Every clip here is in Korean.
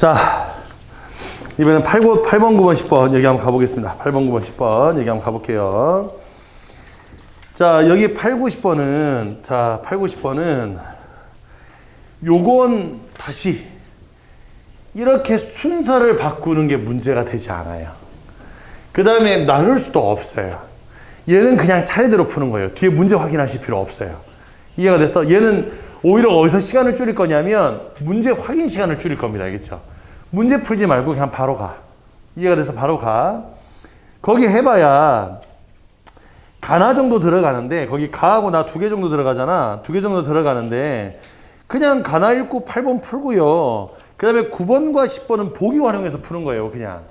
자, 이번엔 8번, 9번, 10번 여기 한번 가보겠습니다. 8번, 9번, 10번 여기 한번 가볼게요. 자, 여기 8, 9, 10번은, 자, 8, 9, 10번은 요건 다시 이렇게 순서를 바꾸는 게 문제가 되지 않아요. 그 다음에 나눌 수도 없어요. 얘는 그냥 차례대로 푸는 거예요. 뒤에 문제 확인하실 필요 없어요. 이해가 됐어? 얘는 오히려 어디서 시간을 줄일 거냐면 문제 확인 시간을 줄일 겁니다. 알겠죠? 문제 풀지 말고 그냥 바로 가. 이해가 돼서 바로 가. 거기 해봐야 가나 정도 들어가는데, 거기 가하고 나 2개 정도 들어가잖아. 2개 정도 들어가는데 그냥 가나 1구 8번 풀고요. 그 다음에 9번과 10번은 보기 활용해서 푸는 거예요. 그냥.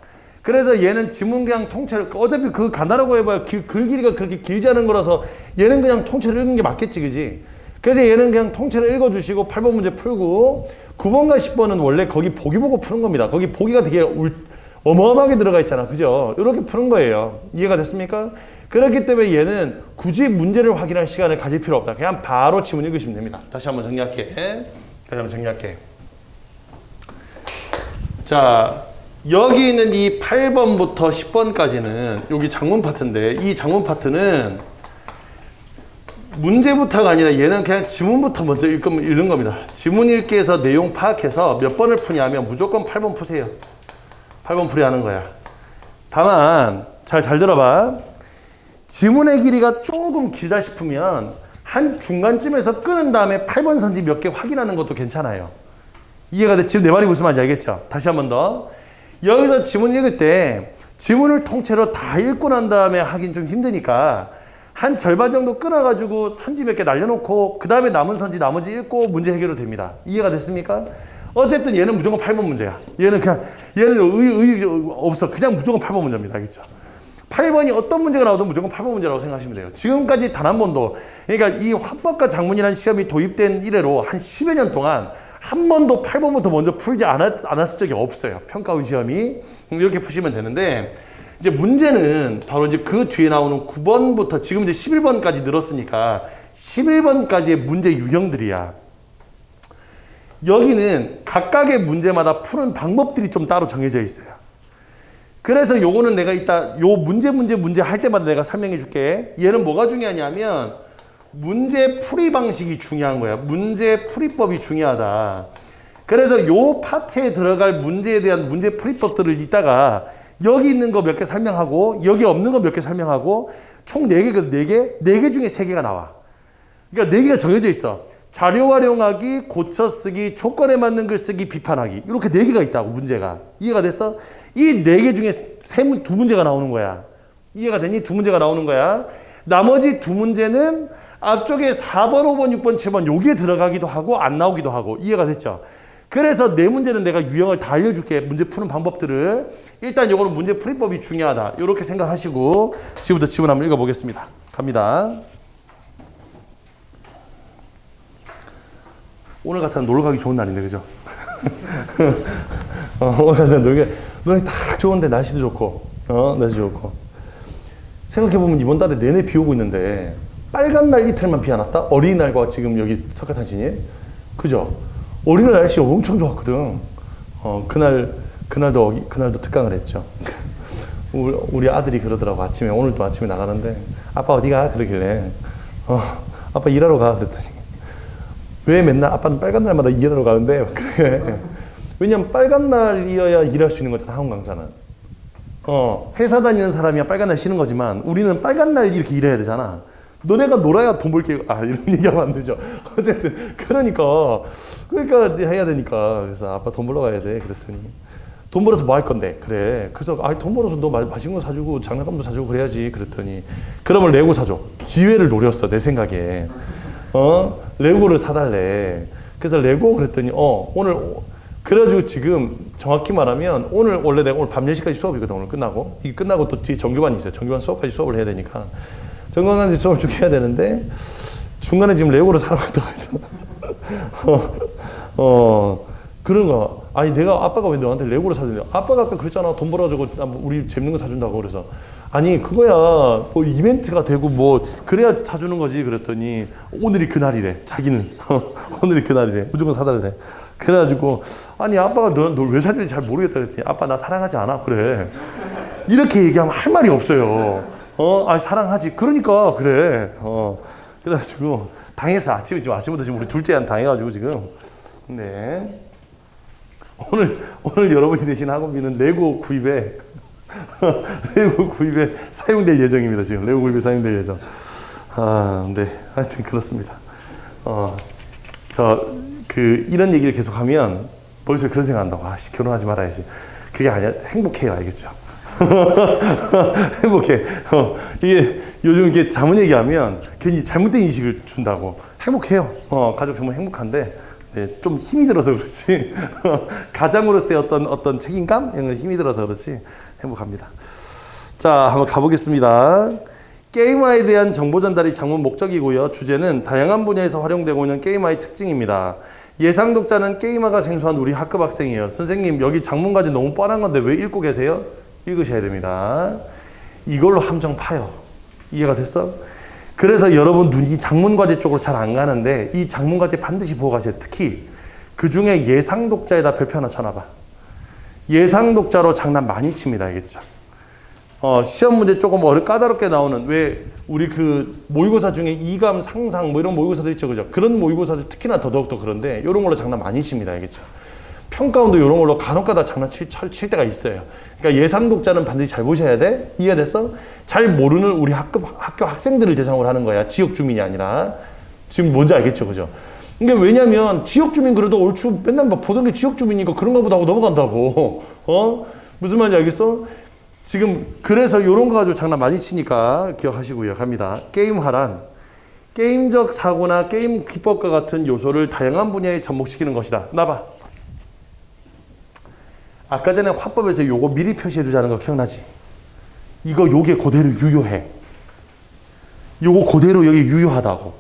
그래서 얘는 지문 그냥 통째로, 어차피 그 가나라고 해봐야 글 길이가 그렇게 길지 않은 거라서 얘는 그냥 통째로 읽는 게 맞겠지, 그지? 그래서 얘는 그냥 통째로 읽어주시고 8번 문제 풀고, 9번과 10번은 원래 거기 보기 보고 푸는 겁니다. 거기 보기가 되게 어마어마하게 들어가 있잖아. 그죠? 이렇게 푸는 거예요. 이해가 됐습니까? 그렇기 때문에 얘는 굳이 문제를 확인할 시간을 가질 필요 없다. 그냥 바로 지문 읽으시면 됩니다. 다시 한번 정리할게. 자, 여기 있는 이 8번부터 10번까지는 여기 장문 파트인데, 이 장문 파트는 문제부터가 아니라 얘는 그냥 지문부터 먼저 읽는 겁니다. 지문 읽기 해서 내용 파악해서 몇 번을 푸냐면 무조건 8번 푸세요. 8번 풀이 하는 거야. 다만 잘 들어봐. 지문의 길이가 조금 길다 싶으면 한 중간쯤에서 끊은 다음에 8번 선지 몇 개 확인하는 것도 괜찮아요. 이해가 돼? 지금 내 말이 무슨 말인지 알겠죠? 다시 한 번 더. 여기서 지문 읽을 때 지문을 통째로 다 읽고 난 다음에 하긴 좀 힘드니까 한 절반 정도 끊어가지고 선지 몇 개 날려놓고 그 다음에 남은 선지 나머지 읽고 문제 해결도 됩니다. 이해가 됐습니까? 어쨌든 얘는 무조건 8번 문제야. 얘는 의의 없어. 그냥 무조건 8번 문제입니다. 알겠죠? 8번이 어떤 문제가 나와도 무조건 8번 문제라고 생각하시면 돼요. 지금까지 단 한 번도, 그러니까 이 화법과 작문이라는 시험이 도입된 이래로 한 10여 년 동안 한 번도 8번부터 먼저 풀지 않았을 적이 없어요. 평가원 시험이. 이렇게 푸시면 되는데, 이제 문제는 바로 이제 그 뒤에 나오는 9번부터 지금 이제 11번까지 늘었으니까 11번까지의 문제 유형들이야. 여기는 각각의 문제마다 푸는 방법들이 좀 따로 정해져 있어요. 그래서 요거는 내가 이따 요 문제 할 때마다 내가 설명해 줄게. 얘는 뭐가 중요하냐면 문제 풀이 방식이 중요한 거야. 문제 풀이법이 중요하다. 그래서 요 파트에 들어갈 문제에 대한 문제 풀이법들을 이따가 여기 있는 거 몇 개 설명하고 여기 없는 거 몇 개 설명하고 총 4개 중에 3개가 나와. 그러니까 4개가 정해져 있어. 자료 활용하기, 고쳐 쓰기, 조건에 맞는 글 쓰기, 비판하기. 이렇게 4개가 있다고, 문제가. 이해가 됐어? 이 4개 중에 2문제가 나오는 거야. 이해가 되니? 2문제가 나오는 거야. 나머지 2문제는 앞쪽에 4번, 5번, 6번, 7번 여기에 들어가기도 하고 안 나오기도 하고. 이해가 됐죠? 그래서 4문제는 내가 유형을 다 알려줄게. 문제 푸는 방법들을. 일단 요거는 문제 풀이법이 중요하다. 이렇게 생각하시고 지금부터 지문 한번 읽어보겠습니다. 갑니다. 오늘 같은 놀러 가기 좋은 날인데, 그죠? 오늘 같은 놀기 딱 좋은데 날씨도 좋고, 날씨 좋고. 생각해보면 이번 달에 내내 비 오고 있는데 빨간 날 이틀만 비 안 왔다? 어린이날과 지금 여기 석가탄신일, 그죠? 어린이날 날씨 엄청 좋았거든. 그날도 특강을 했죠. 우리 아들이 그러더라고. 오늘도 아침에 나가는데 아빠 어디가? 그러길래 아빠 일하러 가. 그랬더니 왜 맨날 아빠는 빨간 날마다 일하러 가는데? 그래. 왜냐면 빨간 날이어야 일할 수 있는 거잖아, 학원 강사는. 회사 다니는 사람이야 빨간 날 쉬는 거지만 우리는 빨간 날 이렇게 일해야 되잖아. 너네가 놀아야 돈 벌게, 이런 얘기하면 안 되죠. 어쨌든, 그러니까 해야 되니까. 그래서 아빠 돈 벌러 가야 돼. 그랬더니, 돈 벌어서 뭐 할 건데? 그래. 그래서, 돈 벌어서 너 맛있는 거 사주고, 장난감도 사주고 그래야지. 그랬더니, 그러면 레고 사줘. 기회를 노렸어, 내 생각에. 레고를 사달래. 그래서 레고 그랬더니, 오늘, 그래가지고 지금 정확히 말하면, 원래 내가 오늘 밤 10시까지 수업이거든, 오늘 끝나고. 이게 끝나고 또 뒤에 정규반이 있어요. 정규반 수업까지 수업을 해야 되니까. 정강한 수업을 쭉 해야 되는데 중간에 지금 레고를 사러 갔다 와야 그런 거. 아니 내가 아빠가 왜 너한테 레고를 사준대? 아빠가 아까 그랬잖아. 돈 벌어주고 우리 재밌는 거 사준다고. 그래서 아니 그거야 뭐 이벤트가 되고 뭐 그래야 사주는 거지. 그랬더니 오늘이 그날이래. 자기는 오늘이 그날이래. 무조건 사달래. 그래가지고 아니 아빠가 널 왜 사귀는지 잘 모르겠다 그랬더니 아빠 나 사랑하지 않아 그래. 이렇게 얘기하면 할 말이 없어요. 아 사랑하지. 그러니까 그래. 그래가지고 당했어. 아침부터 지금 우리 둘째한 당해가지고 지금. 네. 오늘 여러분이 되신 학원비는 레고 구입에 사용될 예정입니다. 지금 레고 구입에 사용될 예정. 네. 하여튼 그렇습니다. 이런 얘기를 계속하면 머릿속에 그런 생각한다고. 결혼하지 말아야지. 그게 아니야. 행복해요. 알겠죠? 행복해. 이게 요즘 이렇게 자문 얘기하면 괜히 잘못된 인식을 준다고. 행복해요. 가족 정말 행복한데, 네, 좀 힘이 들어서 그렇지. 가장으로서의 어떤 책임감? 이런 건 힘이 들어서 그렇지. 행복합니다. 자, 한번 가보겠습니다. 게임화에 대한 정보 전달이 장문 목적이고요. 주제는 다양한 분야에서 활용되고 있는 게임화의 특징입니다. 예상 독자는 게임화가 생소한 우리 학급 학생이에요. 선생님, 여기 장문까지 너무 뻔한 건데 왜 읽고 계세요? 읽으셔야 됩니다. 이걸로 함정 파요. 이해가 됐어? 그래서 여러분 눈이 장문과제 쪽으로 잘 안 가는데 이 장문과제 반드시 보고 가세요. 특히 그 중에 예상 독자에다 별표 하나 쳐놔봐. 예상 독자로 장난 많이 칩니다. 알겠죠? 시험 문제 조금 까다롭게 나오는, 왜 우리 그 모의고사 중에 이감, 상상 뭐 이런 모의고사들 있죠, 그죠? 그런 모의고사들 특히나 더더욱더 그런데 이런 걸로 장난 많이 칩니다, 알겠죠? 평가원도 이런 걸로 간혹가다 칠 때가 있어요. 그러니까 예상 독자는 반드시 잘 보셔야 돼. 이해됐어? 잘 모르는 우리 학교 학생들을 대상으로 하는 거야. 지역 주민이 아니라. 지금 뭔지 알겠죠, 그죠? 이게 왜냐면 지역 주민 그래도 얼추 맨날 막 보던 게 지역 주민이니까 그런가 보다 하고 넘어간다고. 무슨 말인지 알겠어? 지금 그래서 이런 거 가지고 장난 많이 치니까 기억하시고요. 갑니다. 게임화란 게임적 사고나 게임 기법과 같은 요소를 다양한 분야에 접목시키는 것이다. 나봐. 아까 전에 화법에서 요거 미리 표시해 두자는 거 기억나지? 요게 그대로 유효해. 요거 그대로 여기 유효하다고.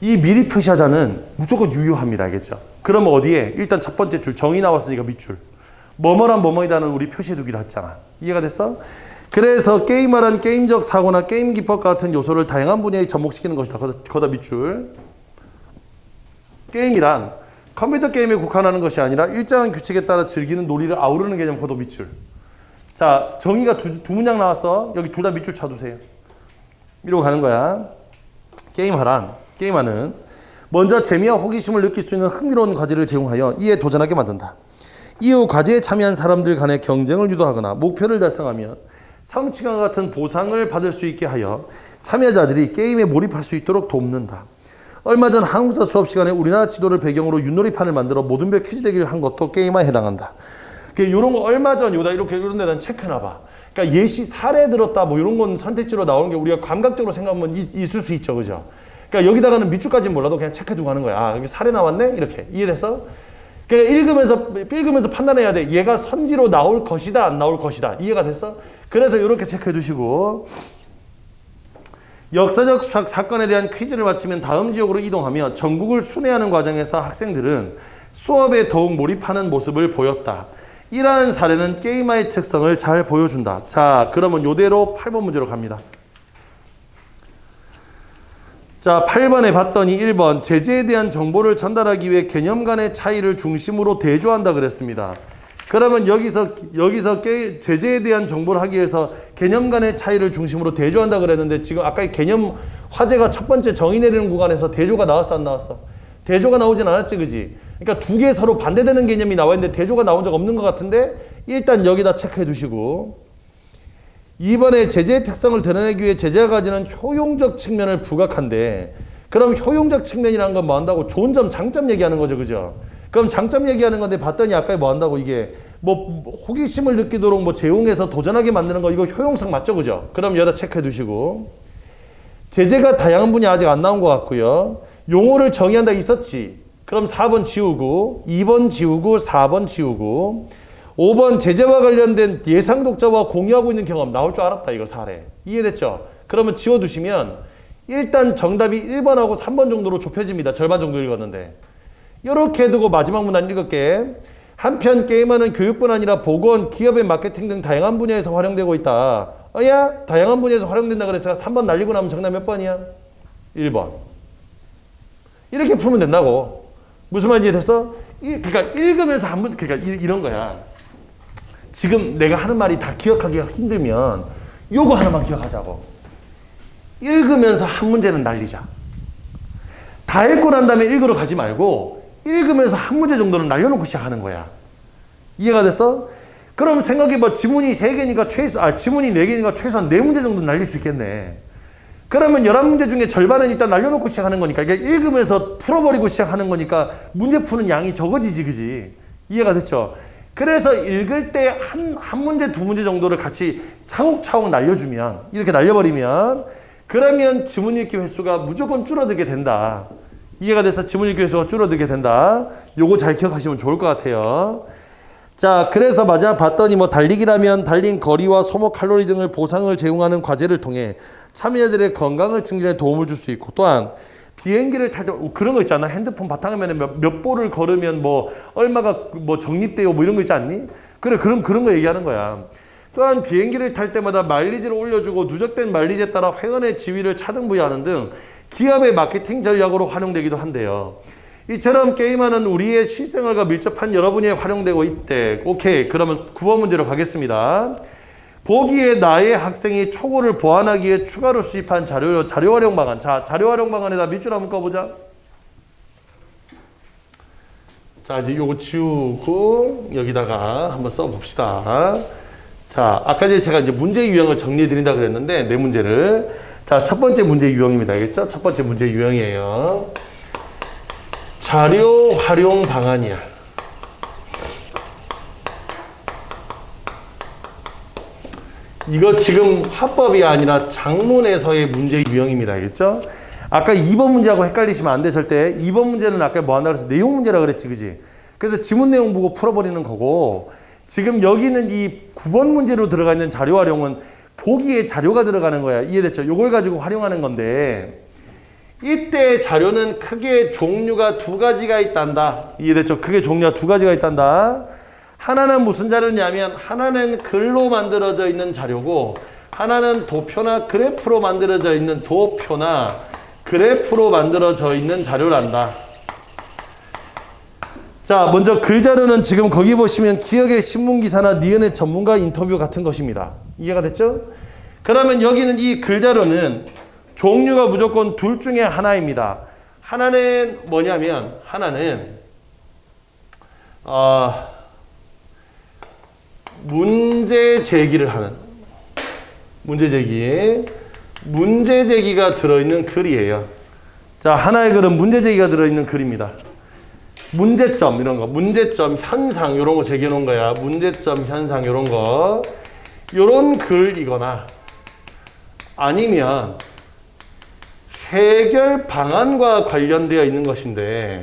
이 미리 표시하자는 무조건 유효합니다. 알겠죠? 그러면 어디에? 일단 첫 번째 줄 정의 나왔으니까 밑줄. 뭐뭐란 뭐뭐이다는 우리 표시해 두기로 했잖아. 이해가 됐어? 그래서 게임화란 게임적 사고나 게임 기법과 같은 요소를 다양한 분야에 접목시키는 것이다. 거다 밑줄. 게임이란 컴퓨터 게임에 국한하는 것이 아니라 일정한 규칙에 따라 즐기는 놀이를 아우르는 개념. 거다 밑줄. 자, 정의가 두 문장 나왔어. 여기 둘 다 밑줄 쳐두세요. 이러고 가는 거야. 게임화는 먼저 재미와 호기심을 느낄 수 있는 흥미로운 과제를 제공하여 이에 도전하게 만든다. 이후 과제에 참여한 사람들 간의 경쟁을 유도하거나 목표를 달성하면 성취감과 같은 보상을 받을 수 있게 하여 참여자들이 게임에 몰입할 수 있도록 돕는다. 얼마 전 한국사 수업 시간에 우리나라 지도를 배경으로 윷놀이판을 만들어 모든별 퀴즈 대기를 한 것도 게임화에 해당한다. 이런 거 얼마 전 이런 데다 체크해놔봐. 그러니까 예시 사례 들었다 뭐 이런 건 선택지로 나오는 게 우리가 감각적으로 생각하면 있을 수 있죠, 그죠? 그러니까 여기다가는 밑줄까지는 몰라도 그냥 체크해두고 하는 거야. 아, 여기 사례 나왔네? 이렇게. 이해됐어? 그러니까 읽으면서 판단해야 돼. 얘가 선지로 나올 것이다, 안 나올 것이다. 이해가 됐어? 그래서 이렇게 체크해 두시고, 역사적 사건에 대한 퀴즈를 마치면 다음 지역으로 이동하며 전국을 순회하는 과정에서 학생들은 수업에 더욱 몰입하는 모습을 보였다. 이러한 사례는 게임화의 특성을 잘 보여준다. 자, 그러면 이대로 8번 문제로 갑니다. 자, 8번에 봤더니 1번 제재에 대한 정보를 전달하기 위해 개념 간의 차이를 중심으로 대조한다 그랬습니다. 그러면 여기서 제재에 대한 정보를 하기 위해서 개념 간의 차이를 중심으로 대조한다 그랬는데 지금 아까 개념 화제가 첫 번째 정의 내리는 구간에서 대조가 나왔어 안 나왔어? 대조가 나오진 않았지, 그지? 그러니까 두 개 서로 반대되는 개념이 나와 있는데 대조가 나온 적 없는 것 같은데 일단 여기다 체크해 두시고, 2번에 제재의 특성을 드러내기 위해 제재가 가지는 효용적 측면을 부각한대. 그럼 효용적 측면이라는 건 뭐 한다고? 좋은 점, 장점 얘기하는 거죠, 그죠? 그럼 장점 얘기하는 건데 봤더니 아까 뭐 한다고? 이게 뭐 호기심을 느끼도록 뭐 제공해서 도전하게 만드는 거, 이거 효용성 맞죠, 그죠? 그럼 여기다 체크해 두시고, 제재가 다양한 분야 아직 안 나온 것 같고요. 용어를 정의한다 있었지. 그럼 4번 지우고, 2번 지우고, 4번 지우고, 5번 제재와 관련된 예상 독자와 공유하고 있는 경험. 나올 줄 알았다, 이거 사례. 이해됐죠? 그러면 지워두시면 일단 정답이 1번하고 3번 정도로 좁혀집니다. 절반 정도 읽었는데. 이렇게 두고 마지막 문단 읽을게. 한편 게임화는 교육뿐 아니라 보건, 기업의 마케팅 등 다양한 분야에서 활용되고 있다. 야, 다양한 분야에서 활용된다 그랬어요. 3번 날리고 나면 정답 몇 번이야? 1번. 이렇게 풀면 된다고. 무슨 말인지 됐어? 그러니까 읽으면서 그러니까 이런 거야. 지금 내가 하는 말이 다 기억하기가 힘들면 요거 하나만 기억하자고. 읽으면서 한 문제는 날리자. 다 읽고 난 다음에 읽으러 가지 말고 읽으면서 한 문제 정도는 날려놓고 시작하는 거야. 이해가 됐어? 그럼 생각해봐. 지문이 3개니까 지문이 4개니까 최소한 4문제 정도 날릴 수 있겠네. 그러면 11문제 중에 절반은 일단 날려놓고 시작하는 거니까, 그러니까 읽으면서 풀어버리고 시작하는 거니까 문제 푸는 양이 적어지지, 그지? 이해가 됐죠? 그래서 읽을 때 한 문제, 2문제 정도를 같이 차곡차곡 날려주면, 이렇게 날려버리면, 그러면 지문 읽기 횟수가 무조건 줄어들게 된다. 이해가 돼서 지문 읽기 횟수가 줄어들게 된다. 요거 잘 기억하시면 좋을 것 같아요. 자, 그래서 봤더니 달리기라면 달린 거리와 소모 칼로리 등을 보상을 제공하는 과제를 통해 참여자들의 건강을 증진에 도움을 줄 수 있고, 또한 비행기를 탈 때 그런 거 있잖아. 핸드폰 바탕화면에 몇 보를 걸으면 얼마가 적립돼요 이런 거 있지 않니? 그래, 그런 거 얘기하는 거야. 또한 비행기를 탈 때마다 마일리지를 올려주고 누적된 마일리지에 따라 회원의 지위를 차등부여하는 등 기업의 마케팅 전략으로 활용되기도 한대요. 이처럼 게임하는 우리의 실생활과 밀접한 여러분이 활용되고 있대. 오케이. 그러면 9번 문제로 가겠습니다. 보기에 나의 학생이 초고를 보완하기 위해 추가로 수집한 자료 활용 방안. 자, 자료 활용 방안에다 밑줄 한번 꺼보자. 자, 이제 요거 지우고 여기다가 한번 써봅시다. 자, 아까 제가 이제 문제 유형을 정리해 드린다 그랬는데, 네 문제를. 자, 첫 번째 문제 유형입니다. 알겠죠? 첫 번째 문제 유형이에요. 자료 활용 방안이야. 이거 지금 화법이 아니라 작문에서의 문제 유형입니다. 알겠죠? 아까 2번 문제하고 헷갈리시면 안 돼, 절대. 2번 문제는 아까 뭐 한다 그랬어? 내용 문제라 그랬지, 그지? 그래서 지문 내용 보고 풀어버리는 거고, 지금 여기는 이 9번 문제로 들어가 있는 자료 활용은 보기에 자료가 들어가는 거야. 이해됐죠? 요걸 가지고 활용하는 건데, 이때 자료는 크게 종류가 2가지가 있단다. 이해됐죠? 크게 종류가 2가지가 있단다. 하나는 무슨 자료냐면, 하나는 글로 만들어져 있는 자료고, 하나는 도표나 그래프로 만들어져 있는 도표나 그래프로 만들어져 있는 자료란다. 자, 먼저 글 자료는 지금 거기 보시면 기억의 신문기사나 니은의 전문가 인터뷰 같은 것입니다. 이해가 됐죠? 그러면 여기는 이 글 자료는 종류가 무조건 둘 중에 하나입니다. 하나는 뭐냐면, 하나는 문제 제기를 하는, 문제 제기가 들어있는 글이에요. 자, 하나의 글은 문제 제기가 들어있는 글입니다. 문제점 이런 거, 문제점 현상 이런 거 제기해 놓은 거야. 문제점 현상 이런 거, 이런 글이거나 아니면 해결 방안과 관련되어 있는 것인데,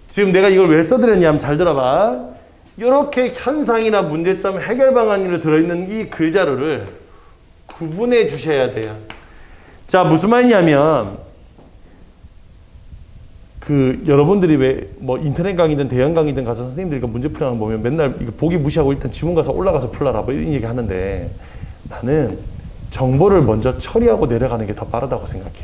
지금 내가 이걸 왜 써드렸냐면 잘 들어봐. 이렇게 현상이나 문제점, 해결 방안이 들어있는 이 글자료를 구분해 주셔야 돼요. 자, 무슨 말이냐면, 여러분들이 왜 인터넷 강의든 대형 강의든 가서 선생님들이 문제 풀이하는 거 보면 맨날 이거 보기 무시하고 일단 지문 가서 올라가서 풀라라 이런 얘기 하는데, 나는 정보를 먼저 처리하고 내려가는 게 더 빠르다고 생각해.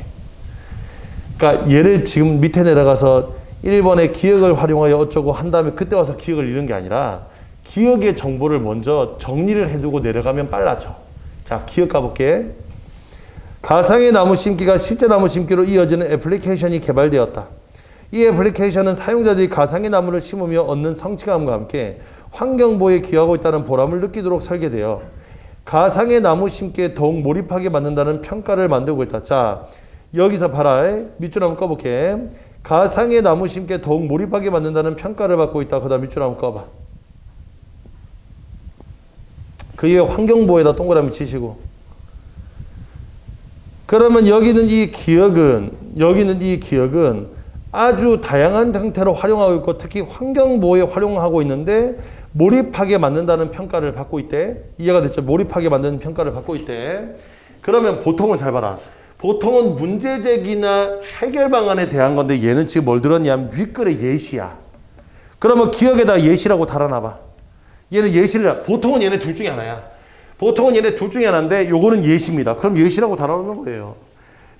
그러니까 얘를 지금 밑에 내려가서 1번에 기억을 활용하여 어쩌고 한 다음에 그때 와서 기억을 잃은 게 아니라, 기억의 정보를 먼저 정리를 해두고 내려가면 빨라져. 자, 기억 가볼게. 가상의 나무 심기가 실제 나무 심기로 이어지는 애플리케이션이 개발되었다. 이 애플리케이션은 사용자들이 가상의 나무를 심으며 얻는 성취감과 함께 환경보호에 기여하고 있다는 보람을 느끼도록 설계되어 가상의 나무 심기에 더욱 몰입하게 만든다는 평가를 만들고 있다. 자, 여기서 봐라. 밑줄 한번 꺼볼게. 가상의 나무 심기에 더욱 몰입하게 만든다는 평가를 받고 있다. 그 다음 밑줄 한번 꺼봐. 그 이후에 환경보호에다 동그라미 치시고. 그러면 여기는 이 기억은 아주 다양한 형태로 활용하고 있고, 특히 환경보호에 활용하고 있는데 몰입하게 만든다는 평가를 받고 있대. 이해가 됐죠? 몰입하게 만드는 평가를 받고 있대. 그러면 보통은 잘 봐라. 보통은 문제제기나 해결 방안에 대한 건데, 얘는 지금 뭘 들었냐면 윗글의 예시야. 그러면 기억에다 예시라고 달아놔봐. 얘는 예시를, 보통은 얘네 둘 중에 하나야. 보통은 얘네 둘 중에 하나인데 요거는 예시입니다. 그럼 예시라고 달아놓는 거예요.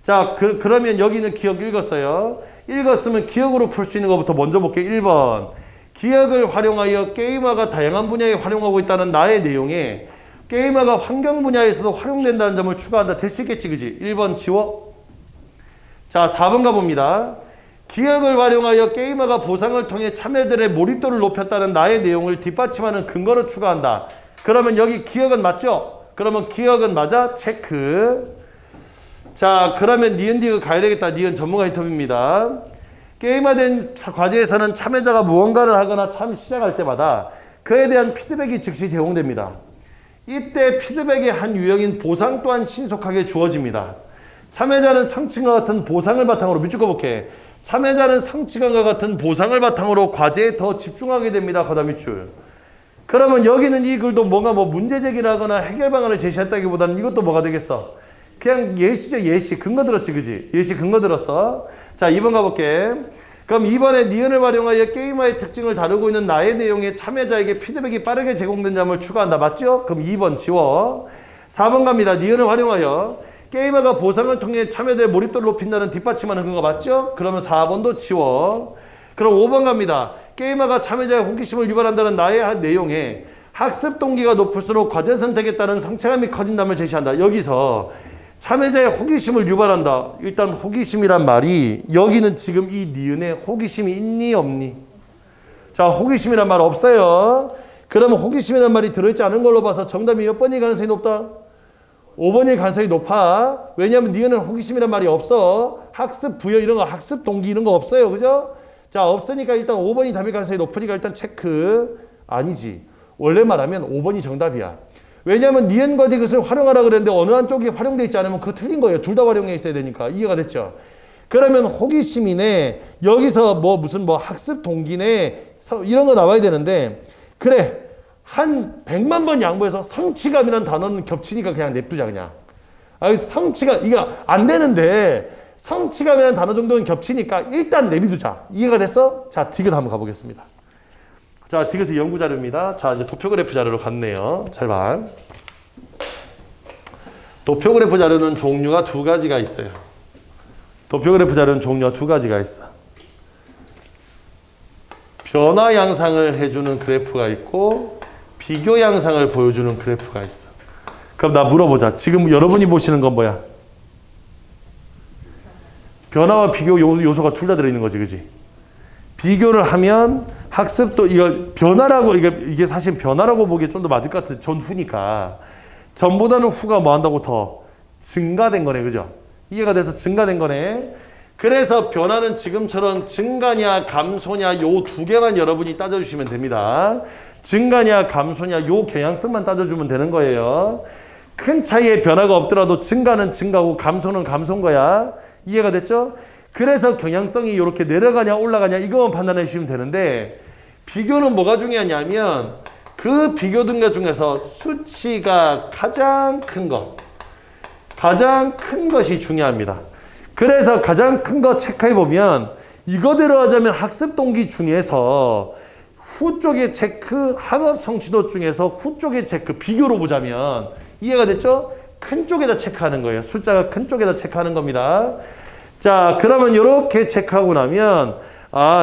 자, 그러면 여기는 기억 읽었어요. 읽었으면 기억으로 풀 수 있는 것부터 먼저 볼게요. 1번. 기억을 활용하여 게임화가 다양한 분야에 활용하고 있다는 나의 내용에 게임화가 환경 분야에서도 활용된다는 점을 추가한다. 될 수 있겠지, 그지? 1번 지워. 자, 4번 가봅니다. 기억을 활용하여 게임화가 보상을 통해 참여자들의 몰입도를 높였다는 나의 내용을 뒷받침하는 근거로 추가한다. 그러면 여기 기억은 맞죠? 그러면 기억은 맞아? 체크. 자, 그러면 니은 디귿 가야 되겠다. 니은 전문가 인터뷰입니다. 게임화된 과제에서는 참여자가 무언가를 하거나 처음 시작할 때마다 그에 대한 피드백이 즉시 제공됩니다. 이때 피드백의 한 유형인 보상 또한 신속하게 주어집니다. 참여자는 성취감과 같은 보상을 바탕으로 밑줄 그어볼게. 참여자는 성취감과 같은 보상을 바탕으로 과제에 더 집중하게 됩니다. 거다 밑줄. 그러면 여기는 이 글도 뭔가 뭐 문제 제기라거나 해결 방안을 제시했다기보다는 이것도 뭐가 되겠어? 그냥 예시죠, 예시. 근거 들었지, 그지? 예시 근거 들었어. 자, 2번 가볼게. 그럼 2번에 니은을 활용하여 게임화의 특징을 다루고 있는 나의 내용에 참여자에게 피드백이 빠르게 제공된 점을 추가한다. 맞죠? 그럼 2번 지워. 4번 갑니다. 니은을 활용하여 게임화가 보상을 통해 참여자의 몰입도를 높인다는 뒷받침하는 근거 맞죠? 그러면 4번도 지워. 그럼 5번 갑니다. 게임화가 참여자의 호기심을 유발한다는 나의 내용에 학습 동기가 높을수록 과제 선택에 따른 성취감이 커진다는 제시한다. 여기서 참여자의 호기심을 유발한다. 일단 호기심이란 말이 여기는 지금 이 니은에 호기심이 있니 없니? 자, 호기심이란 말 없어요. 그러면 호기심이란 말이 들어있지 않은 걸로 봐서 정답이 몇 번일 가능성이 높다? 5번일 가능성이 높아. 왜냐하면 니은은 호기심이란 말이 없어. 학습 부여 이런 거, 학습 동기 이런 거 없어요. 그죠? 자, 없으니까 일단 5번이 답일 가능성이 높으니까 일단 체크. 아니지. 원래 말하면 5번이 정답이야. 왜냐하면 니은과 디귿을 활용하라 그랬는데 어느 한쪽이 활용되어 있지 않으면 그거 틀린 거예요. 둘 다 활용해 있어야 되니까. 이해가 됐죠? 그러면 호기심이네, 여기서 뭐 무슨 뭐 학습 동기네, 이런 거 나와야 되는데, 그래, 한 100만 번 양보해서 성취감이라는 단어는 겹치니까 그냥 냅두자, 그냥. 성취감, 이거 안 되는데, 성취감이라는 단어 정도는 겹치니까 일단 내비두자. 이해가 됐어? 자, 디귿 한번 가보겠습니다. 자, 디귿의 연구 자료입니다. 자, 이제 도표 그래프 자료로 갔네요. 잘 봐. 도표 그래프 자료는 종류가 두 가지가 있어요. 도표 그래프 자료는 종류가 두 가지가 있어. 변화 양상을 해주는 그래프가 있고 비교 양상을 보여주는 그래프가 있어. 그럼 나 물어보자. 지금 여러분이 보시는 건 뭐야? 변화와 비교 요소가 둘 다 들어있는 거지, 그지? 비교를 하면 학습도, 이거 변화라고, 이게 사실 변화라고 보기에 좀 더 맞을 것 같은 전후니까. 전보다는 후가 뭐 한다고 더 증가된 거네, 그죠? 이해가 돼서 증가된 거네. 그래서 변화는 지금처럼 증가냐 감소냐 요 두 개만 여러분이 따져주시면 됩니다. 증가냐 감소냐 요 경향성만 따져주면 되는 거예요. 큰 차이의 변화가 없더라도 증가는 증가고 감소는 감소인 거야. 이해가 됐죠? 그래서 경향성이 이렇게 내려가냐 올라가냐 이거만 판단해 주시면 되는데, 비교는 뭐가 중요하냐면 그 비교 등급 중에서 수치가 가장 큰 것이 중요합니다. 그래서 가장 큰 거 체크해 보면 이거대로 하자면 학습 동기 중에서 후 쪽에 체크, 학업 성취도 중에서 후 쪽에 체크, 비교로 보자면 이해가 됐죠? 큰 쪽에다 체크하는 거예요. 숫자가 큰 쪽에다 체크하는 겁니다. 자, 그러면 이렇게 체크하고 나면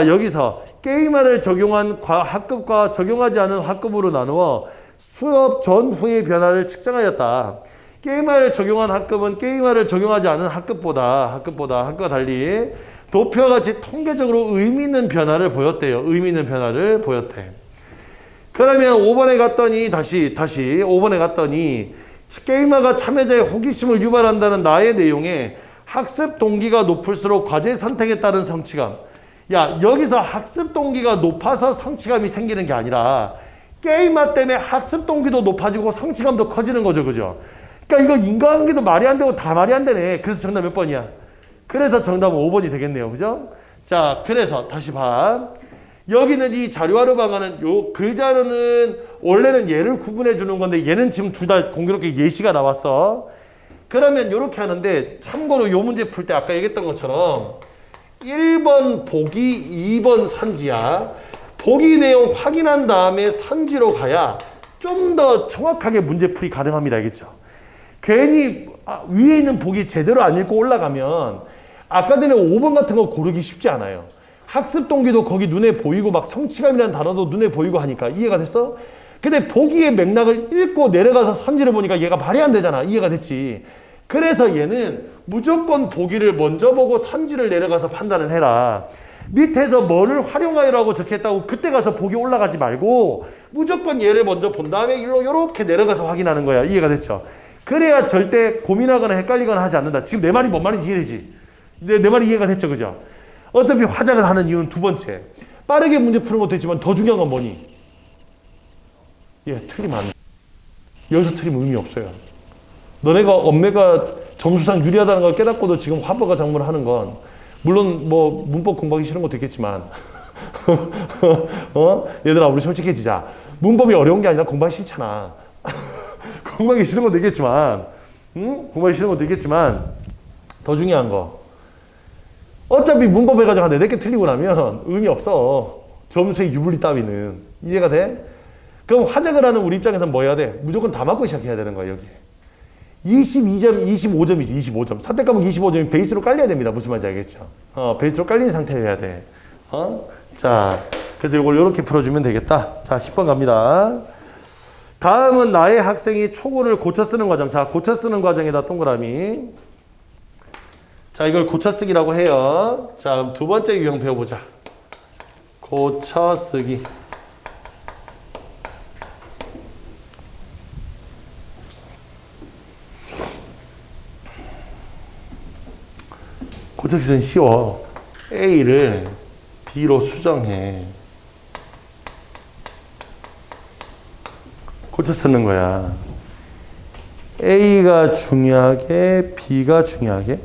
여기서 게임화를 적용한 학급과 적용하지 않은 학급으로 나누어 수업 전후의 변화를 측정하였다. 게임화를 적용한 학급은 게임화를 적용하지 않은 학급과 달리 도표와 같이 통계적으로 의미 있는 변화를 보였대요. 의미 있는 변화를 보였대. 그러면 5번에 갔더니 다시 5번에 갔더니 게임화가 참여자의 호기심을 유발한다는 나의 내용에 학습 동기가 높을수록 과제 선택에 따른 성취감. 야, 여기서 학습 동기가 높아서 성취감이 생기는 게 아니라 게임화 때문에 학습 동기도 높아지고 성취감도 커지는 거죠. 그죠? 그러니까 이거 인과관계도 말이 안 되고 다 말이 안 되네. 그래서 정답 몇 번이야? 그래서 정답은 5번이 되겠네요. 그죠? 자, 그래서 다시 봐. 여기는 이 자료화로 방하는 그 자료는 원래는 얘를 구분해 주는 건데 얘는 지금 둘 다 공교롭게 예시가 나왔어. 그러면 이렇게 하는데, 참고로 요 문제 풀 때 아까 얘기했던 것처럼 1번 보기, 2번 산지야. 보기 내용 확인한 다음에 산지로 가야 좀 더 정확하게 문제 풀이 가능합니다. 알겠죠? 괜히 위에 있는 보기 제대로 안 읽고 올라가면 아까 전에 5번 같은 거 고르기 쉽지 않아요. 학습 동기도 거기 눈에 보이고 막 성취감이라는 단어도 눈에 보이고 하니까 이해가 됐어? 근데 보기의 맥락을 읽고 내려가서 선지를 보니까 얘가 말이 안 되잖아. 이해가 됐지? 그래서 얘는 무조건 보기를 먼저 보고 선지를 내려가서 판단을 해라. 밑에서 뭐를 활용하여라고 적혔다고 그때 가서 보기 올라가지 말고 무조건 얘를 먼저 본 다음에 일로 이렇게 내려가서 확인하는 거야. 이해가 됐죠? 그래야 절대 고민하거나 헷갈리거나 하지 않는다. 지금 내 말이 뭔 말인지 이해되지? 내 말이 이해가 됐죠? 그죠? 어차피 화작을 하는 이유는 두 번째. 빠르게 문제 푸는 것도 있지만 더 중요한 건 뭐니? 예, 틀리면 안 돼. 여기서 틀리면 의미 없어요. 너네가 엄매가 점수상 유리하다는 걸 깨닫고도 지금 화보가 작문을 하는 건 물론 뭐 문법 공부하기 싫은 것도 있겠지만 얘들아 우리 솔직해지자. 문법이 어려운 게 아니라 공부하기 싫잖아. 공부하기 싫은 것도 있겠지만 공부하기 싫은 것도 있겠지만 더 중요한 거 어차피 문법 해가지고 한 4개 틀리고 나면 의미 없어. 점수의 유불리 따위는. 이해가 돼? 그럼 화작을 하는 우리 입장에서는 뭐 해야 돼? 무조건 다 맞고 시작해야 되는 거야, 여기. 22점, 25점이지, 25점. 선택 과목 25점이 베이스로 깔려야 됩니다. 무슨 말인지 알겠죠? 베이스로 깔린 상태여야 돼. 자, 그래서 이걸 이렇게 풀어주면 되겠다. 자, 10번 갑니다. 다음은 나의 학생이 초고를 고쳐 쓰는 과정. 자, 고쳐 쓰는 과정에다 동그라미. 자, 이걸 고쳐 쓰기라고 해요. 자, 그럼 두 번째 유형 배워보자. 고쳐 쓰기. 고쳐 쓰기는 쉬워. A를 B로 수정해. 고쳐 쓰는 거야. A가 중요하게, B가 중요하게.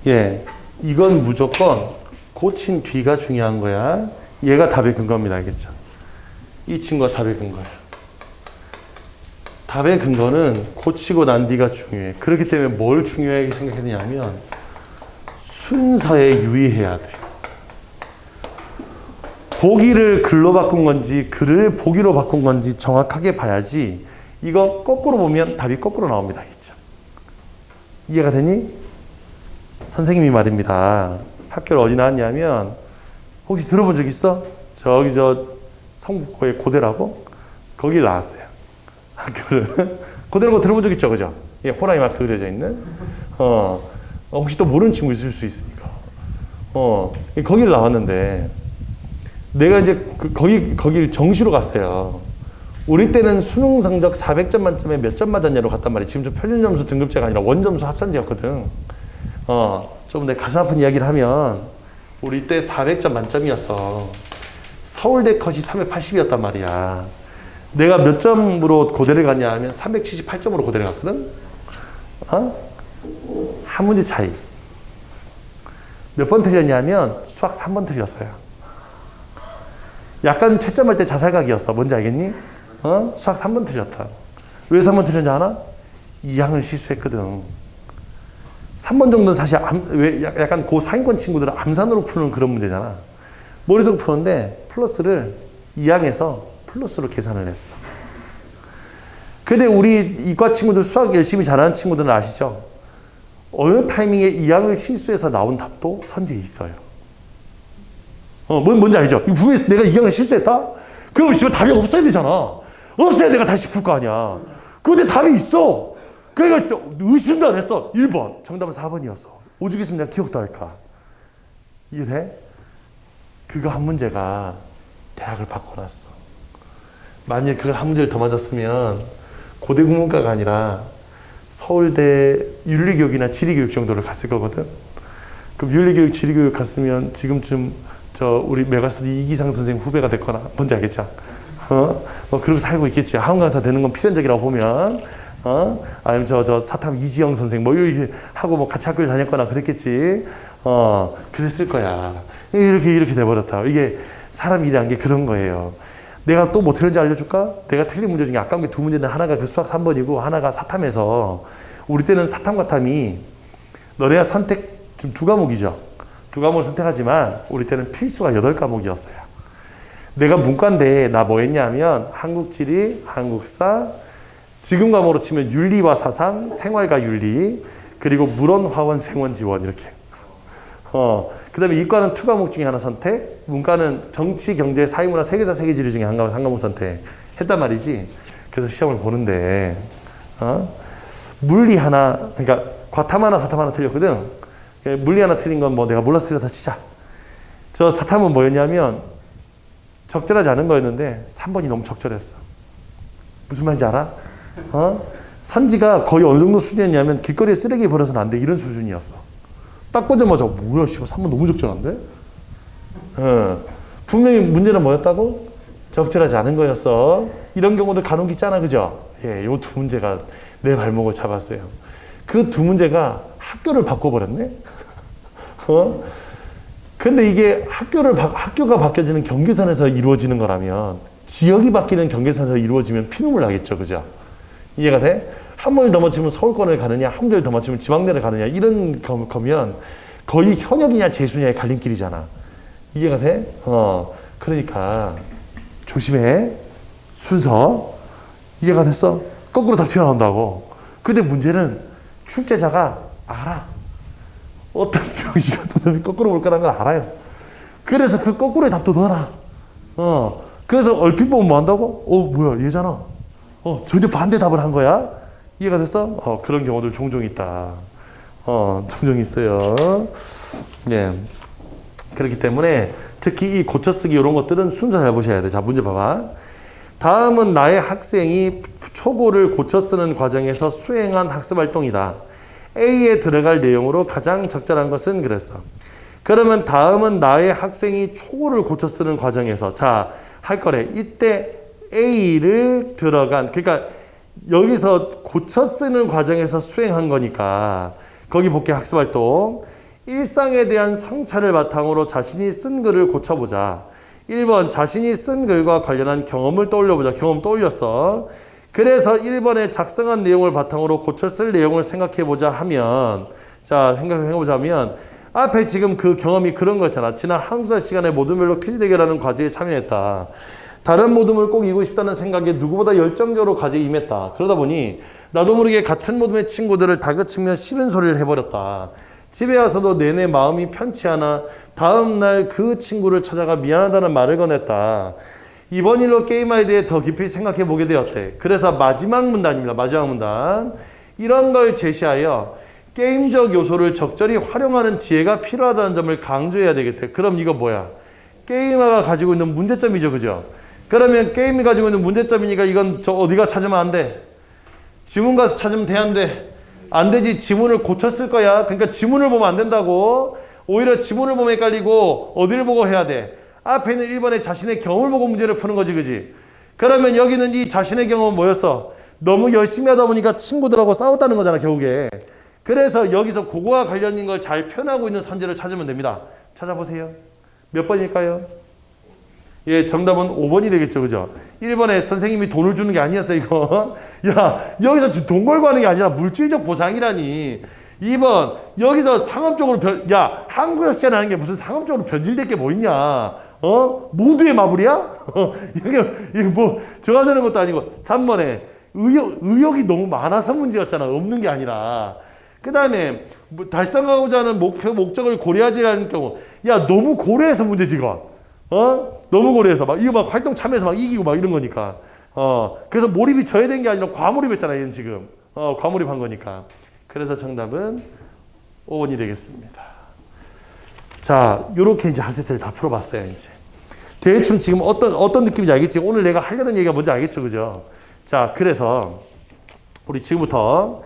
예, 이건 무조건 고친 뒤가 중요한 거야. 얘가 답의 근거입니다. 알겠죠? 이 친구가 답의 근거야. 답의 근거는 고치고 난 뒤가 중요해. 그렇기 때문에 뭘 중요하게 생각했냐면 순서에 유의해야 돼. 보기를 글로 바꾼 건지 글을 보기로 바꾼 건지 정확하게 봐야지. 이거 거꾸로 보면 답이 거꾸로 나옵니다. 알겠죠? 이해가 되니? 선생님이 말입니다. 학교를 어디 나왔냐면 혹시 들어본 적 있어? 저기 성북고의 고대라고? 거길 나왔어요. 학교를. 고대라고 들어본 적 있죠? 그죠? 예, 호랑이 막 그려져 있는. 혹시 또 모르는 친구 있을 수 있으니까. 거기를 나왔는데 내가 이제 거길 정시로 갔어요. 우리 때는 수능 성적 400점 만점에 몇 점 맞았냐로 갔단 말이에요. 지금 좀 표준점수 등급제가 아니라 원점수 합산제였거든. 좀 내 가슴 아픈 이야기를 하면 우리 때 400점 만점이었어. 서울대 컷이 380이었단 말이야. 내가 몇 점으로 고대를 갔냐 하면 378점으로 고대를 갔거든. 한 문제 차이. 몇 번 틀렸냐면 수학 3번 틀렸어요. 약간 채점할 때 자살각이었어. 뭔지 알겠니? 수학 3번 틀렸다. 왜 3번 틀렸는지 아나? 2항을 실수했거든. 3번 정도는 사실 약간 고 상위권 친구들은 암산으로 푸는 그런 문제잖아. 머릿속으로 푸는데 플러스를 2항에서 플러스로 계산을 했어. 근데 우리 이과 친구들 수학 열심히 잘하는 친구들은 아시죠? 어느 타이밍에 2항을 실수해서 나온 답도 선지에 있어요. 뭔지 알죠? 분명히 내가 2항을 실수했다? 그럼 지금 답이 없어야 되잖아. 없어야 내가 다시 풀 거 아니야. 근데 답이 있어. 그러니까 의심도 안 했어. 1번. 정답은 4번이었어. 오죽 있으면 내가 기억도 할까. 이해돼? 그거 한 문제가 대학을 바꿔놨어. 만약에 그걸 한 문제를 더 맞았으면 고대 국문과가 아니라 서울대 윤리교육이나 지리교육 정도를 갔을 거거든. 그럼 윤리교육, 지리교육 갔으면 지금쯤 우리 메가스터디 이기상 선생 후배가 됐거나 뭔지 알겠죠? 그러고 살고 있겠지. 학원 강사 되는 건 필연적이라고 보면. 아니면 사탐 이지영 선생 이렇게 하고 같이 학교를 다녔거나 그랬겠지. 그랬을 거야. 이렇게 돼버렸다. 이게 사람 일이란 게 그런 거예요. 내가 또 뭐 틀린지 알려줄까? 내가 틀린 문제 중에 아까운 게 두 문제인데 하나가 그 수학 3번이고 하나가 사탐에서 우리 때는 사탐과 탐이 너네가 선택 지금 2과목이죠. 2과목을 선택하지만 우리 때는 필수가 8과목이었어요. 내가 문과인데 나 뭐 했냐면 한국지리, 한국사, 지금 과목으로 치면 윤리와 사상, 생활과 윤리, 그리고 물원, 화원, 생원, 지원 이렇게. 그 다음에 이과는 투 과목 중에 하나 선택, 문과는 정치, 경제, 사회문화, 세계사, 세계지리 중에 한 과목 선택 했단 말이지. 그래서 시험을 보는데, 물리 하나, 그러니까 과탐 하나, 사탐 하나 틀렸거든. 물리 하나 틀린 건 뭐 내가 몰랐으니까 다 치자. 저 사탐은 뭐였냐면, 적절하지 않은 거였는데, 3번이 너무 적절했어. 무슨 말인지 알아? 산지가 거의 어느 정도 수준이었냐면, 길거리에 쓰레기 버려서는 안 돼. 이런 수준이었어. 딱 보자마자, 뭐야, 씨발, 3번 너무 적절한데? 분명히 문제는 뭐였다고? 적절하지 않은 거였어. 이런 경우도 간혹 있잖아, 그죠? 예, 요 두 문제가 내 발목을 잡았어요. 그 두 문제가 학교를 바꿔버렸네? 근데 이게 학교가 바뀌어지는 경계선에서 이루어지는 거라면, 지역이 바뀌는 경계선에서 이루어지면 피눈물 나겠죠, 그죠? 이해가 돼? 한 번을 더 맞추면 서울권을 가느냐, 한 번을 더 맞추면 지방대를 가느냐, 이런 거면 거의 현역이냐, 재수냐의 갈림길이잖아. 이해가 돼? 그러니까, 조심해. 순서. 이해가 됐어? 거꾸로 다 튀어나온다고. 근데 문제는 출제자가 알아. 어떤 병시가 도놈이 거꾸로 볼 거라는 걸 알아요. 그래서 그 거꾸로의 답도 넣어라. 그래서 얼핏 보면 뭐 한다고? 뭐야, 얘잖아. 전혀 반대 답을 한 거야? 이해가 됐어? 그런 경우들 종종 있다. 종종 있어요. 예. 그렇기 때문에 특히 이 고쳐쓰기 이런 것들은 순서 잘 보셔야 돼. 자, 문제 봐봐. 다음은 나의 학생이 초고를 고쳐쓰는 과정에서 수행한 학습활동이다. A에 들어갈 내용으로 가장 적절한 것은 그랬어. 그러면 다음은 나의 학생이 초고를 고쳐쓰는 과정에서 자, 할 거래. 이때 A를 들어간, 그러니까 여기서 고쳐쓰는 과정에서 수행한 거니까 거기 볼게. 학습활동. 일상에 대한 성찰을 바탕으로 자신이 쓴 글을 고쳐보자. 1번 자신이 쓴 글과 관련한 경험을 떠올려보자. 경험 떠올렸어. 그래서 1번에 작성한 내용을 바탕으로 고쳐쓸 내용을 생각해보자 하면, 자, 생각해보자면 앞에 지금 그 경험이 그런 거였잖아. 지난 한국사 시간에 모둠별로 퀴즈 대결하는 과제에 참여했다. 다른 모둠을 꼭 이기고 싶다는 생각에 누구보다 열정적으로 과제에 임했다. 그러다 보니 나도 모르게 같은 모둠의 친구들을 다그치며 싫은 소리를 해버렸다. 집에 와서도 내내 마음이 편치 않아 다음날 그 친구를 찾아가 미안하다는 말을 건넸다. 이번 일로 게임에 대해 더 깊이 생각해 보게 되었대. 그래서 마지막 문단입니다. 마지막 문단. 이런 걸 제시하여 게임적 요소를 적절히 활용하는 지혜가 필요하다는 점을 강조해야 되겠대. 그럼 이거 뭐야? 게임화가 가지고 있는 문제점이죠. 그죠? 그러면 게임이 가지고 있는 문제점이니까 이건 저 어디가 찾으면 안 돼? 지문 가서 찾으면 돼, 안 돼? 안 되지. 지문을 고쳤을 거야. 그러니까 지문을 보면 안 된다고. 오히려 지문을 보면 헷갈리고 어디를 보고 해야 돼? 앞에 있는 1번에 자신의 경험을 보고 문제를 푸는 거지, 그지? 그러면 여기는 이 자신의 경험은 뭐였어? 너무 열심히 하다 보니까 친구들하고 싸웠다는 거잖아, 결국에. 그래서 여기서 그거와 관련된 걸 잘 표현하고 있는 선지를 찾으면 됩니다. 찾아보세요. 몇 번일까요? 예, 정답은 5번이 되겠죠, 그죠? 1번에 선생님이 돈을 주는 게 아니었어, 이거. 야, 여기서 돈 걸고 하는 게 아니라 물질적 보상이라니. 2번, 여기서 상업적으로 한국에서 시작하는 게 무슨 상업적으로 변질될 게 뭐 있냐? 모두의 마블이야? 이게 뭐, 저가 되는 것도 아니고. 3번에, 의욕이 너무 많아서 문제였잖아. 없는 게 아니라. 그 다음에, 달성하고자 하는 목적을 고려하지 않는 경우. 야, 너무 고려해서 문제지, 이거. 너무 고려해서. 이거 막 활동 참여해서 막 이기고 막 이런 거니까. 그래서 몰입이 져야 된 게 아니라 과몰입했잖아, 얘는 지금. 과몰입한 거니까. 그래서 정답은 5번이 되겠습니다. 자, 요렇게 이제 한 세트를 다 풀어봤어요, 이제. 대충 지금 어떤 느낌인지 알겠지? 오늘 내가 하려는 얘기가 뭔지 알겠죠, 그죠? 자, 그래서 우리 지금부터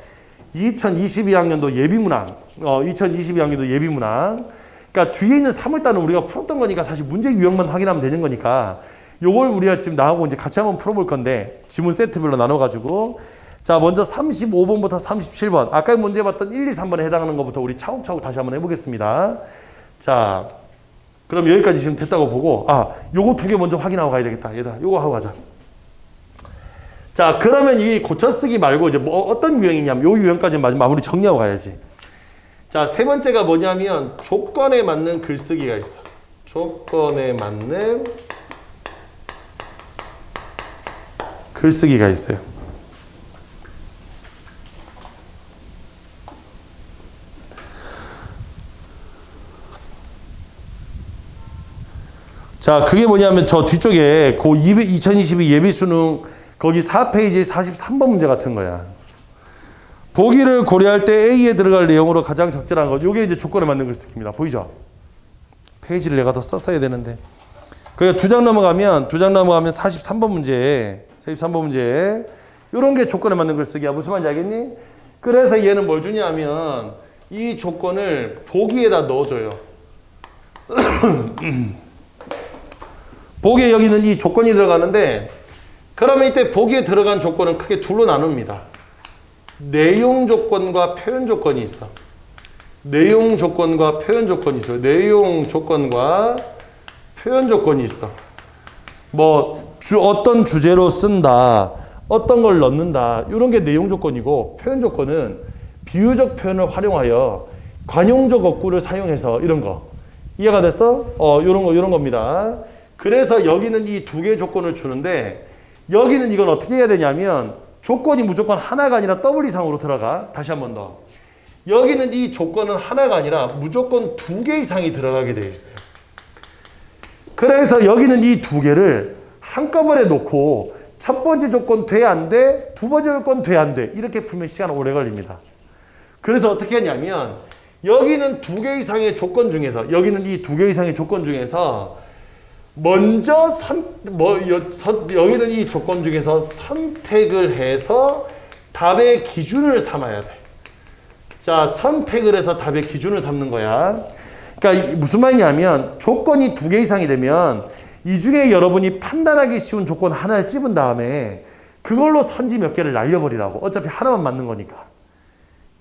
2022학년도 예비문항, 2022학년도 예비문항. 그러니까 뒤에 있는 3월달은 우리가 풀었던 거니까 사실 문제 유형만 확인하면 되는 거니까 요걸 우리가 지금 나하고 이제 같이 한번 풀어볼 건데 지문 세트별로 나눠가지고 자, 먼저 35번부터 37번. 아까 문제 봤던 1, 2, 3번에 해당하는 것부터 우리 차곡차곡 다시 한번 해보겠습니다. 자, 그럼 여기까지 지금 됐다고 보고, 요거 두 개 먼저 확인하고 가야 되겠다. 얘들아, 요거 하고 가자. 자, 그러면 이 고쳐쓰기 말고 이제 뭐 어떤 유형이냐면 요 유형까지 마무리 정리하고 가야지. 자, 세 번째가 뭐냐면 조건에 맞는 글쓰기가 있어. 조건에 맞는 글쓰기가 있어요. 자, 그게 뭐냐면 저 뒤쪽에 2022 예비수능 거기 4페이지 43번 문제 같은 거야. 보기를 고려할 때 A에 들어갈 내용으로 가장 적절한 것. 요게 이제 조건에 맞는 글쓰기입니다. 보이죠? 페이지를 내가 더 썼어야 되는데. 그러니까 두 장 넘어가면 43번 문제, 43번 문제. 요런 게 조건에 맞는 글쓰기야. 무슨 말인지 알겠니? 그래서 얘는 뭘 주냐면 이 조건을 보기에다 넣어줘요. 보기에 여기는 이 조건이 들어가는데 그러면 이때 보기에 들어간 조건은 크게 둘로 나눕니다. 내용 조건과 표현 조건이 있어. 내용 조건과 표현 조건이 있어요. 내용 조건과 표현 조건이 있어. 뭐 어떤 주제로 쓴다, 어떤 걸 넣는다, 이런 게 내용 조건이고, 표현 조건은 비유적 표현을 활용하여 관용적 어구를 사용해서 이런 거. 이해가 됐어? 이런 겁니다. 그래서 여기는 이 두 개의 조건을 주는데, 여기는 이건 어떻게 해야 되냐면 조건이 무조건 하나가 아니라 더블 이상으로 들어가. 다시 한 번 더. 여기는 이 조건은 하나가 아니라 무조건 두 개 이상이 들어가게 되어 있어요. 그래서 여기는 이 두 개를 한꺼번에 놓고 첫 번째 조건 돼, 안 돼? 두 번째 조건 돼, 안 돼? 이렇게 풀면 시간 오래 걸립니다. 그래서 어떻게 하냐면 여기는 두 개 이상의 조건 중에서, 여기는 이 두 개 이상의 조건 중에서 먼저 여기는 이 조건 중에서 선택을 해서 답의 기준을 삼아야 돼. 자, 선택을 해서 답의 기준을 삼는 거야. 그러니까 무슨 말이냐면 조건이 두 개 이상이 되면 이 중에 여러분이 판단하기 쉬운 조건 하나를 찝은 다음에 그걸로 선지 몇 개를 날려버리라고. 어차피 하나만 맞는 거니까.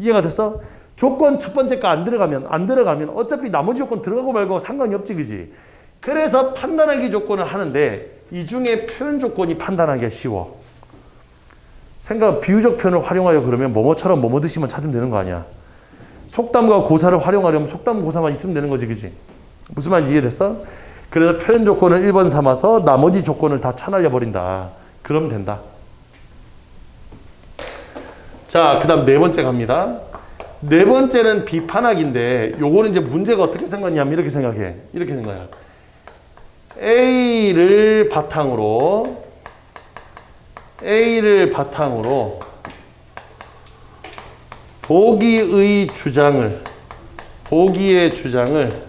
이해가 됐어? 조건 첫 번째 거 안 들어가면 어차피 나머지 조건 들어가고 말고 상관이 없지, 그지? 그래서 판단하기 조건을 하는데 이 중에 표현 조건이 판단하기가 쉬워. 비유적 표현을 활용하여 그러면 뭐뭐처럼 뭐뭐 드시면 찾으면 되는 거 아니야. 속담과 고사를 활용하려면 속담 고사만 있으면 되는 거지, 그지? 무슨 말인지 이해됐어? 그래서 표현 조건을 1번 삼아서 나머지 조건을 다 차날려 버린다. 그러면 된다. 자, 그 다음 네 번째 갑니다. 네 번째는 비판하기인데 요거는 이제 문제가 어떻게 생겼냐면 이렇게 생각해. 이렇게 된 거야. A를 바탕으로 보기의 주장을, 보기의 주장을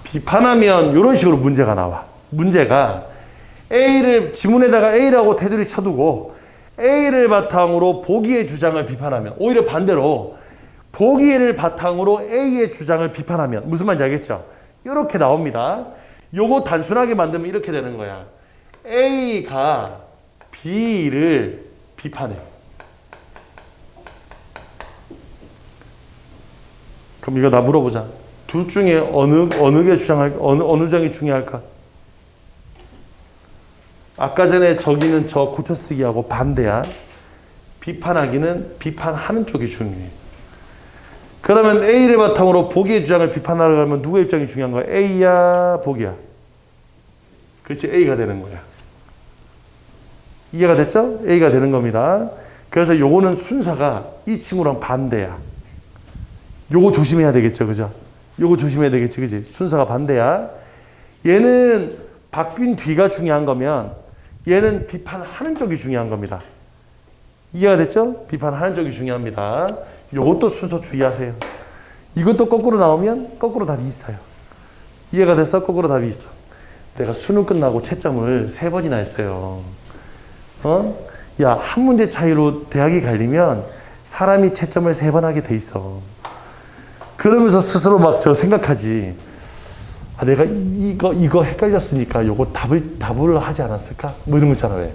비판하면 이런 식으로 문제가 나와. 문제가 A를, 지문에다가 A라고 테두리 쳐두고 A를 바탕으로 보기의 주장을 비판하면, 오히려 반대로 보기를 바탕으로 A의 주장을 비판하면, 무슨 말인지 알겠죠? 이렇게 나옵니다. 요거 단순하게 만들면 이렇게 되는 거야. A가 B를 비판해. 그럼 이거 나 물어보자. 둘 중에 어느 게 어느 장이 중요할까? 아까 전에 저기는 저 고쳐쓰기하고 반대야. 비판하기는 비판하는 쪽이 중요해. 그러면 A를 바탕으로 보기의 주장을 비판하러 가면 누구의 입장이 중요한 거야? A야, 보기야? 그렇지, A가 되는 거야. 이해가 됐죠? A가 되는 겁니다. 그래서 요거는 순서가 이 친구랑 반대야. 요거 조심해야 되겠죠, 그죠? 요거 조심해야 되겠지, 그지? 순서가 반대야. 얘는 바뀐 뒤가 중요한 거면 얘는 비판하는 쪽이 중요한 겁니다. 이해가 됐죠? 비판하는 쪽이 중요합니다. 요것도 순서 주의하세요. 이것도 거꾸로 나오면 거꾸로 답이 있어요. 이해가 됐어? 거꾸로 답이 있어. 내가 수능 끝나고 채점을 3번이나 했어요. 야, 한 문제 차이로 대학이 갈리면 사람이 채점을 3번 하게 돼 있어. 그러면서 스스로 막 생각하지. 아, 내가 이거 헷갈렸으니까 요거 답을 하지 않았을까? 뭐 이런 거 있잖아, 왜?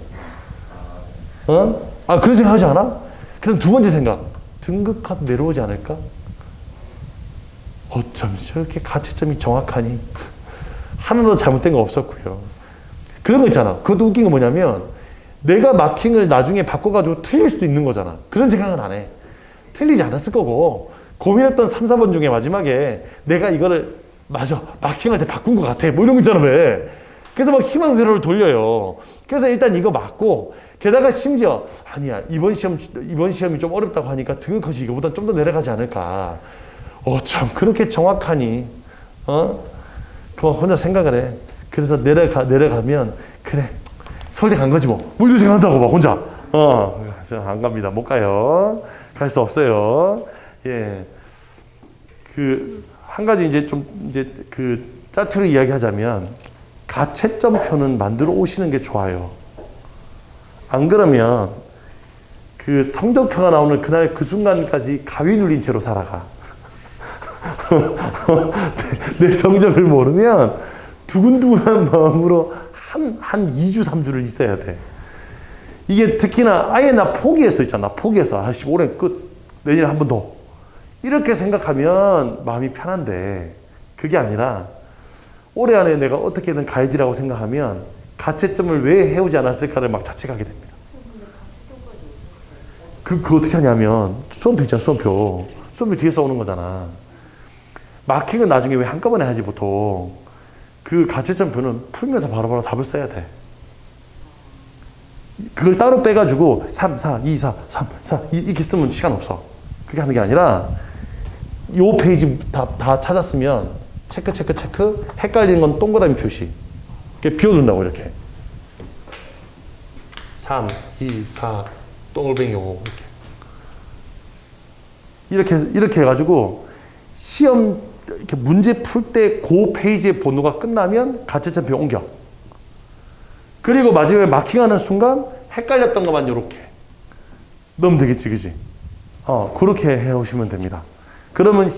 아, 그런 생각 하지 않아? 그다음 두 번째 생각. 등급카드 내려오지 않을까? 어쩜 저렇게 가채점이 정확하니? 하나도 잘못된 거 없었고요. 그런 거 있잖아. 그것도 웃긴 거 뭐냐면 내가 마킹을 나중에 바꿔가지고 틀릴 수도 있는 거잖아. 그런 생각은 안 해. 틀리지 않았을 거고 고민했던 3, 4번 중에 마지막에 내가 이거를 맞아, 마킹할 때 바꾼 것 같아. 뭐 이런 거 있잖아, 왜? 그래서 막 희망 회로를 돌려요. 그래서 일단 이거 맞고, 게다가 심지어, 아니야, 이번 시험이 좀 어렵다고 하니까 등급컷이 이거보다 좀 더 내려가지 않을까. 참, 그렇게 정확하니, 그거 혼자 생각을 해. 그래서 내려가면, 그래, 서울대 간 거지 뭐. 뭐 이런 생각한다고 막 혼자. 안 갑니다. 못 가요. 갈 수 없어요. 예. 한 가지 짜투리 이야기하자면, 가채점표는 만들어 오시는 게 좋아요. 안 그러면, 성적표가 나오는 그날 그 순간까지 가위 눌린 채로 살아가. 내 성적을 모르면 두근두근한 마음으로 한 2주, 3주를 있어야 돼. 이게 특히나 아예 나 포기했어 있잖아. 포기해서. 올해 끝. 내년에 한 번 더. 이렇게 생각하면 마음이 편한데 그게 아니라 올해 안에 내가 어떻게든 가야지라고 생각하면 가채점을 왜 해오지 않았을까를 막 자책하게 됩니다. 그거 어떻게 하냐면 수험표 있잖아. 수험표 뒤에서 오는 거잖아. 마킹은 나중에 왜 한꺼번에 하지 보통. 그 가채점표는 풀면서 바로바로 답을 써야 돼. 그걸 따로 빼가지고 3, 4, 2, 4, 3, 4 이렇게 쓰면 시간 없어. 그렇게 하는 게 아니라 요 페이지 다 찾았으면 체크 헷갈리는 건 동그라미 표시. 이렇게 비워둔다고 이렇게 3, 2, 4 동글뱅이 5 이렇게 해가지고 시험 이렇게 문제 풀 때 그 페이지의 번호가 끝나면 가채점표 옮겨. 그리고 마지막에 마킹하는 순간 헷갈렸던 것만 이렇게 넣으면 되겠지, 그지? 그렇게 해오시면 됩니다. 그러면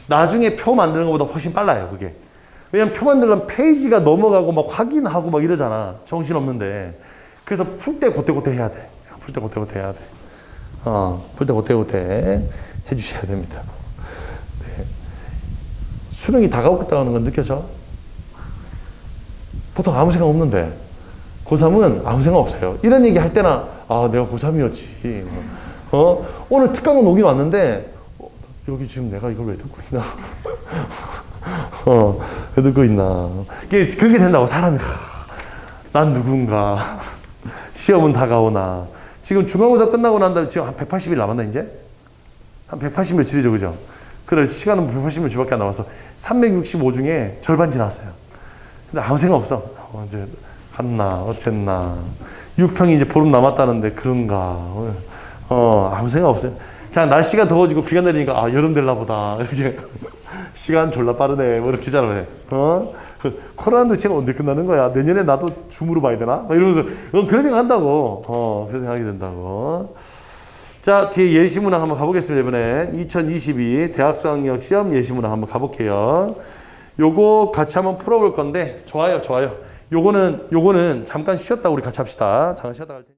나중에 표 만드는 것보다 훨씬 빨라요, 그게. 왜냐면 표 만들려면 페이지가 넘어가고 막 확인하고 막 이러잖아. 정신없는데. 그래서 풀 때 고때고때 해야 돼. 풀 때 고때고때 해야 돼. 풀 때 고때고때 해주셔야 됩니다. 네. 수능이 다가오겠다는 건 느껴져? 보통 아무 생각 없는데 고3은 아무 생각 없어요. 이런 얘기 할 때나 내가 고3이었지. 오늘 특강은 오긴 왔는데 여기 지금 내가 이걸 왜 듣고 있나? 왜 듣고 있나? 그게 된다고 사람이 난 누군가 시험은 다가오나 지금 중간고사 끝나고 난 다음에 지금 한 180일 남았나 이제? 한 180일 지르죠, 그죠? 그래 시간은 180일밖에 안 남아서 365 중에 절반 지났어요. 근데 아무 생각 없어. 이제 갔나 어쨌나 6평이 이제 보름 남았다는데 그런가 아무 생각 없어요. 그냥 날씨가 더워지고 비가 내리니까 여름 될라 보다 이렇게 시간 졸라 빠르네 뭐 이렇게 생각을 해. 코로나도 지금 언제 끝나는 거야? 내년에 나도 줌으로 봐야 되나? 막 이러면서 그런 생각 한다고. 그런 생각이 된다고. 자, 뒤에 예시문항 한번 가보겠습니다. 이번엔 2022 대학 수학력 시험 예시문항 한번 가볼게요. 요거 같이 한번 풀어볼 건데 좋아요. 요거는 잠깐 쉬었다 우리 같이 합시다. 잠깐 쉬었다 갈 테니까.